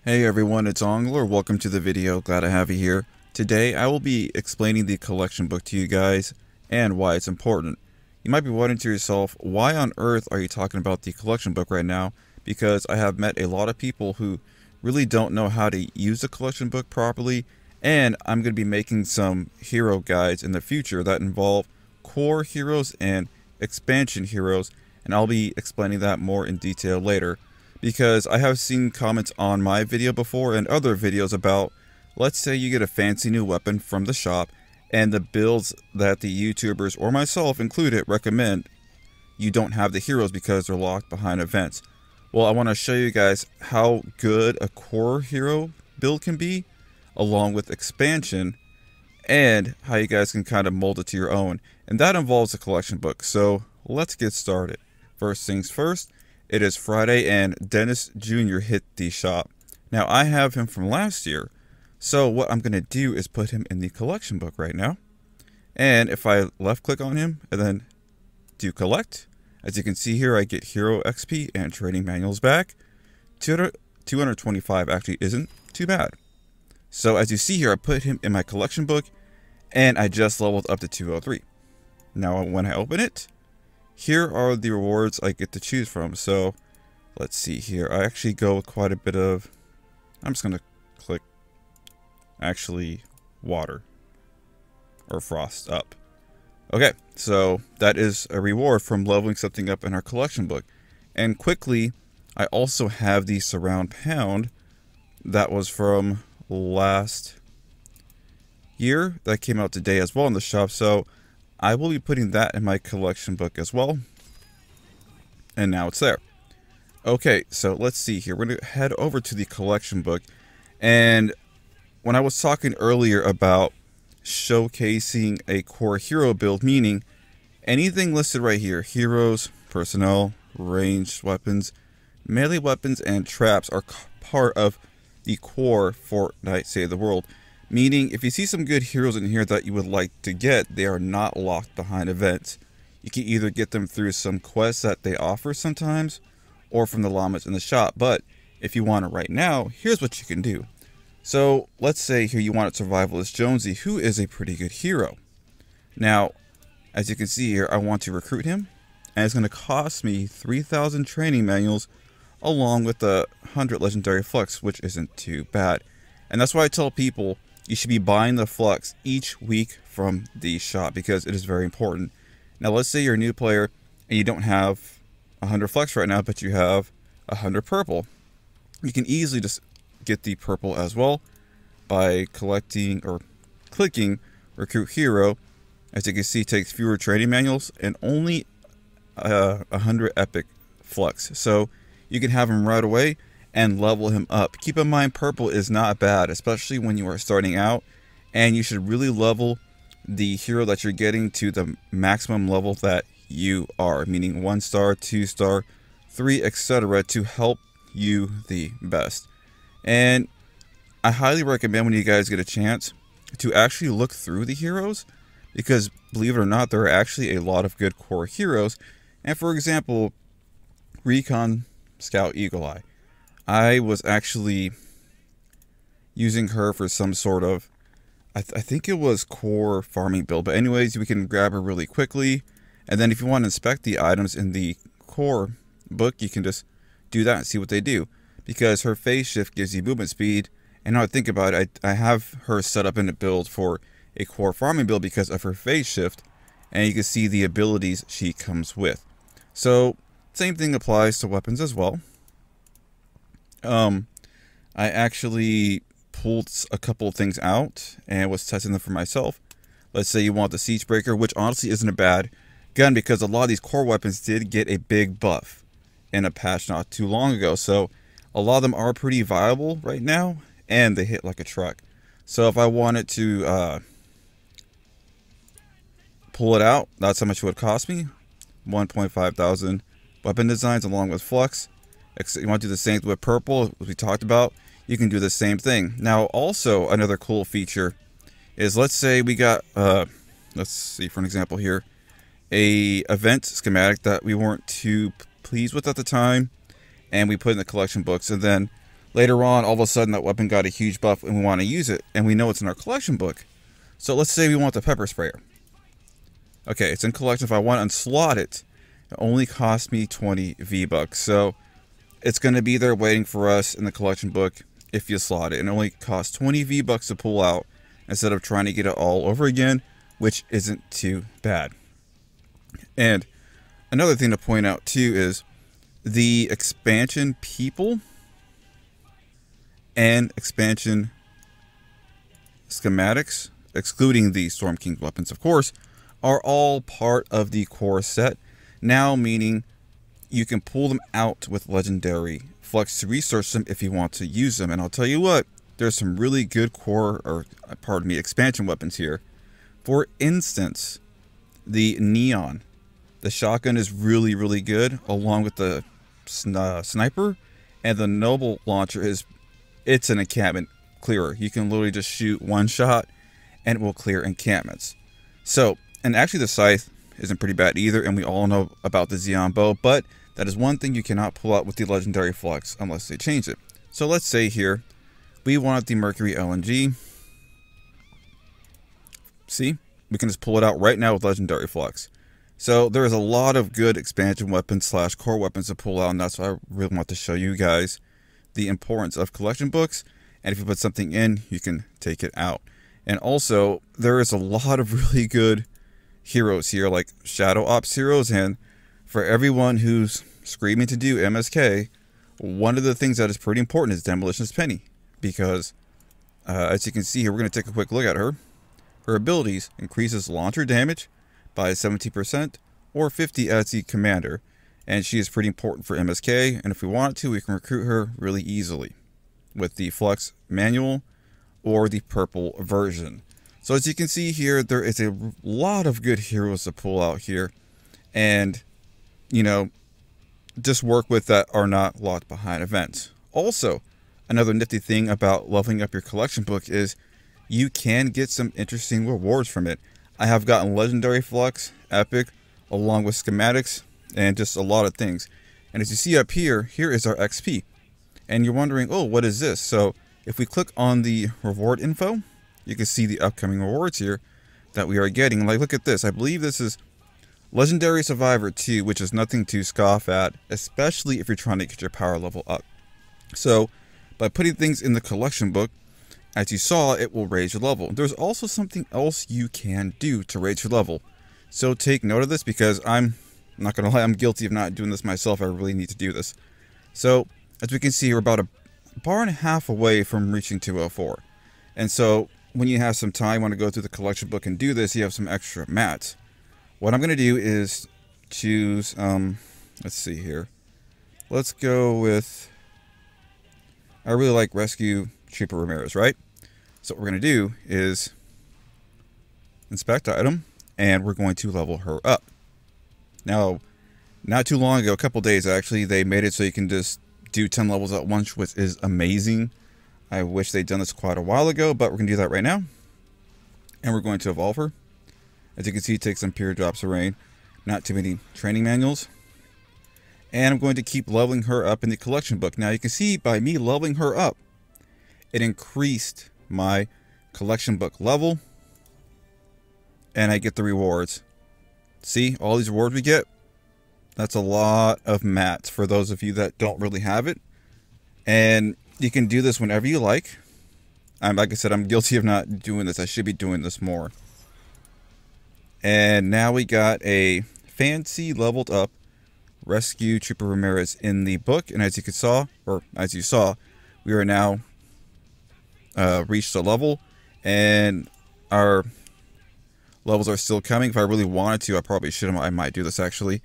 Hey everyone, it's Onglor. Welcome to the video. Glad to have you here. Today I will be explaining the collection book to you guys and why it's important. You might be wondering to yourself, why on earth are you talking about the collection book right now? Because I have met a lot of people who really don't know how to use the collection book properly, and I'm going to be making some hero guides in the future that involve core heroes and expansion heroes, and I'll be explaining that more in detail later. Because I have seen comments on my video before and other videos about, let's say you get a fancy new weapon from the shop and the builds that the YouTubers or myself included recommend, you don't have the heroes because they're locked behind events. Well, I want to show you guys how good a core hero build can be along with expansion and how you guys can kind of mold it to your own. And that involves a collection book. So let's get started. First things first. It is Friday and Dennis Jr. hit the shop. Now I have him from last year, so what I'm going to do is put him in the collection book right now. And if I left click on him and then do collect, as you can see here I get hero XP and training manuals back. 225 actually isn't too bad. So as you see here, I put him in my collection book and I just leveled up to 203. Now when I open it, here are the rewards I get to choose from. So let's see here. I actually go with quite a bit of, I'm just going to click actually water or frost up. Okay, so that is a reward from leveling something up in our collection book. And quickly, I also have the surround pound that was from last year that came out today as well in the shop. So I will be putting that in my collection book as well. And now it's there. Okay, so let's see here. We're going to head over to the collection book. And when I was talking earlier about showcasing a core hero build, meaning anything listed right here, heroes, personnel, ranged weapons, melee weapons, and traps are part of the core Fortnite Save the World. Meaning, if you see some good heroes in here that you would like to get, they are not locked behind events. You can either get them through some quests that they offer sometimes, or from the llamas in the shop. But if you want it right now, here's what you can do. So, let's say here you want a Survivalist Jonesy, who is a pretty good hero. Now, as you can see here, I want to recruit him, and it's going to cost me 3,000 training manuals, along with the 100 legendary flux, which isn't too bad. And that's why I tell people, you should be buying the flux each week from the shop because it is very important. Now let's say you're a new player and you don't have 100 flux right now, but you have 100 purple. You can easily just get the purple as well by collecting or clicking recruit hero. As you can see, it takes fewer training manuals and only 100 epic flux. So you can have him right away and level him up. Keep in mind, purple is not bad, especially when you are starting out, and you should really level the hero that you're getting to the maximum level that you are, meaning 1 star, 2 star, 3, etc., to help you the best. And I highly recommend when you guys get a chance to actually look through the heroes, because believe it or not, there are actually a lot of good core heroes. And for example, Recon Scout Eagle Eye, I was actually using her for some sort of, I think it was core farming build. But anyways, we can grab her really quickly. And then if you want to inspect the items in the core book, you can just do that and see what they do. Because her phase shift gives you movement speed. And now I think about it, I have her set up in a build for a core farming build because of her phase shift. And you can see the abilities she comes with. So, same thing applies to weapons as well. I actually pulled a couple of things out and was testing them for myself. Let's say you want the Siege Breaker, which honestly isn't a bad gun because a lot of these core weapons did get a big buff in a patch not too long ago. So a lot of them are pretty viable right now and they hit like a truck. So if I wanted to pull it out, that's how much it would cost me. 1.5 thousand weapon designs along with flux. You want to do the same with purple, as we talked about. You can do the same thing. Now, also, another cool feature is, let's say we got, let's see for an example here, a event schematic that we weren't too pleased with at the time, and we put in the collection books. And then later on, all of a sudden that weapon got a huge buff and we want to use it, and we know it's in our collection book. So let's say we want the pepper sprayer. Okay, it's in collection. If I want to unslot it, it only costs me 20 V-Bucks. So it's going to be there waiting for us in the collection book if you slot it. And it only costs 20 V-Bucks to pull out instead of trying to get it all over again, which isn't too bad. And another thing to point out too is the expansion people and expansion schematics, excluding the Storm King weapons, of course, are all part of the core set. Now, meaning you can pull them out with legendary flex to research them if you want to use them. And I'll tell you what, there's some really good core, or pardon me, expansion weapons here. For instance, the Neon. The shotgun is really, really good, along with the sniper, and the Noble launcher it's an encampment clearer. You can literally just shoot one shot and it will clear encampments. So, and actually the scythe isn't pretty bad either, and we all know about the Xeon bow, but that is one thing you cannot pull out with the legendary flex unless they change it. So let's say here we want the Mercury LNG. See, we can just pull it out right now with legendary flex. So there is a lot of good expansion weapons / core weapons to pull out, and that's why I really want to show you guys the importance of collection books. And if you put something in, you can take it out. And also, there is a lot of really good heroes here, like Shadow Ops heroes. And for everyone who's screaming to do MSK, one of the things that is pretty important is Demolitionist Penny. Because, as you can see here, we're going to take a quick look at her. Her abilities increases launcher damage by 70% or 50% as the commander. And she is pretty important for MSK. And if we want to, we can recruit her really easily with the Flex Manual or the purple version. So as you can see here, there is a lot of good heroes to pull out here. And, you know, just work with that are not locked behind events. Also, another nifty thing about leveling up your collection book is you can get some interesting rewards from it. I have gotten Legendary Flux, Epic, along with schematics, and just a lot of things. And as you see up here, here is our XP. And you're wondering, oh, what is this? So if we click on the reward info, you can see the upcoming rewards here that we are getting. Like, look at this. I believe this is Legendary Survivor 2, which is nothing to scoff at, especially if you're trying to get your power level up. So by putting things in the collection book, as you saw, it will raise your level. There's also something else you can do to raise your level. So take note of this, because I'm not going to lie, I'm guilty of not doing this myself. I really need to do this. So as we can see, we're about a bar and a half away from reaching 204. And so when you have some time, want to go through the collection book and do this, you have some extra mats. What I'm going to do is choose, let's see here. Let's go with, I really like Rescue Trooper Ramirez, right? So what we're going to do is inspect item, and we're going to level her up. Now, not too long ago, a couple days actually, they made it so you can just do 10 levels at once, which is amazing. I wish they'd done this quite a while ago, but we're going to do that right now. And we're going to evolve her. As you can see, take some pure drops of rain. Not too many training manuals. And I'm going to keep leveling her up in the collection book. Now you can see by me leveling her up, it increased my collection book level. And I get the rewards. See, all these rewards we get? That's a lot of mats for those of you that don't really have it. And you can do this whenever you like. Like I said, I'm guilty of not doing this. I should be doing this more. And now we got a fancy leveled up Rescue Trooper Ramirez in the book. And as you saw, we are now reached a level. And our levels are still coming. If I really wanted to, I probably should. I might do this actually.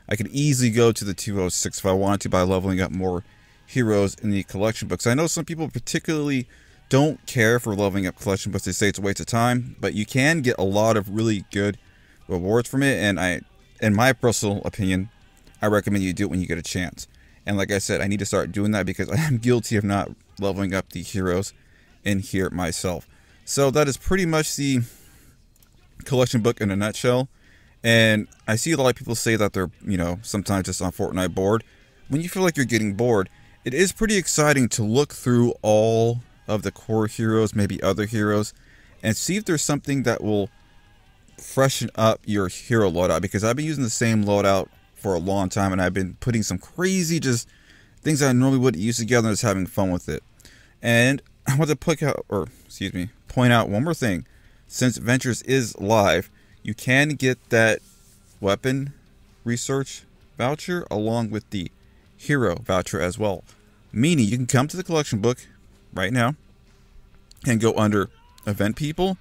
I could easily go to the 206 if I wanted to by leveling up more heroes in the collection books. I know some people particularly don't care for leveling up collection books. They say it's a waste of time, but you can get a lot of really good rewards from it. And in my personal opinion, I recommend you do it when you get a chance. And like I said, I need to start doing that because I am guilty of not leveling up the heroes in here myself. So that is pretty much the collection book in a nutshell. And I see a lot of people say that they're, sometimes just on Fortnite bored. When you feel like you're getting bored, it is pretty exciting to look through all of the core heroes, maybe other heroes, and see if there's something that will freshen up your hero loadout, because I've been using the same loadout for a long time and I've been putting some crazy just things that I normally wouldn't use together and just having fun with it. And I want to point out one more thing. Since Ventures is live, you can get that weapon research voucher along with the hero voucher as well. Meaning you can come to the collection book right now and go under event people,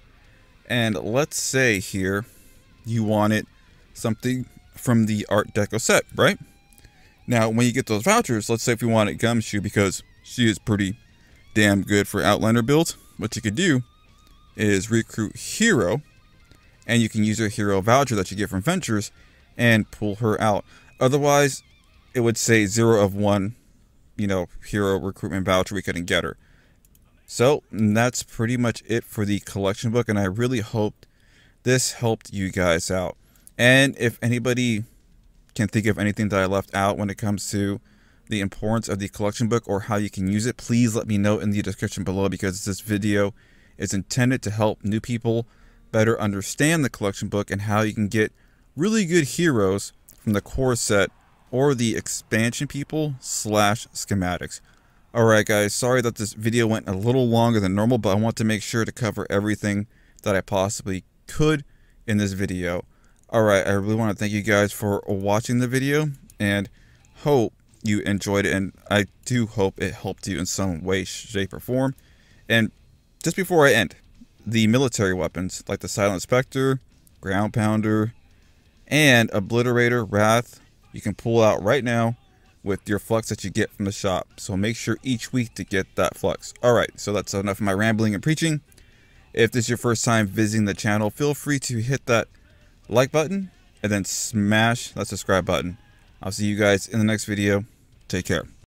and let's say here you wanted something from the Art Deco set, right? Now when you get those vouchers, let's say if you wanted Gumshoe because she is pretty damn good for Outlander builds, what you could do is recruit hero, and you can use your hero voucher that you get from Ventures and pull her out. Otherwise it would say 0 of 1, hero recruitment voucher, we couldn't get her. So that's pretty much it for the collection book, and I really hoped this helped you guys out. And if anybody can think of anything that I left out when it comes to the importance of the collection book or how you can use it, please let me know in the description below, because this video is intended to help new people better understand the collection book and how you can get really good heroes from the core set or the expansion people / schematics. Alright guys, sorry that this video went a little longer than normal, but I want to make sure to cover everything that I possibly could in this video. Alright, I really want to thank you guys for watching the video and hope you enjoyed it, and I do hope it helped you in some way, shape, or form. And just before I end, the military weapons like the Silent Spectre, Ground Pounder, and Obliterator Wrath, you can pull out right now with your flux that you get from the shop. So make sure each week to get that flux. Alright, so that's enough of my rambling and preaching. If this is your first time visiting the channel, feel free to hit that like button and then smash that subscribe button. I'll see you guys in the next video. Take care.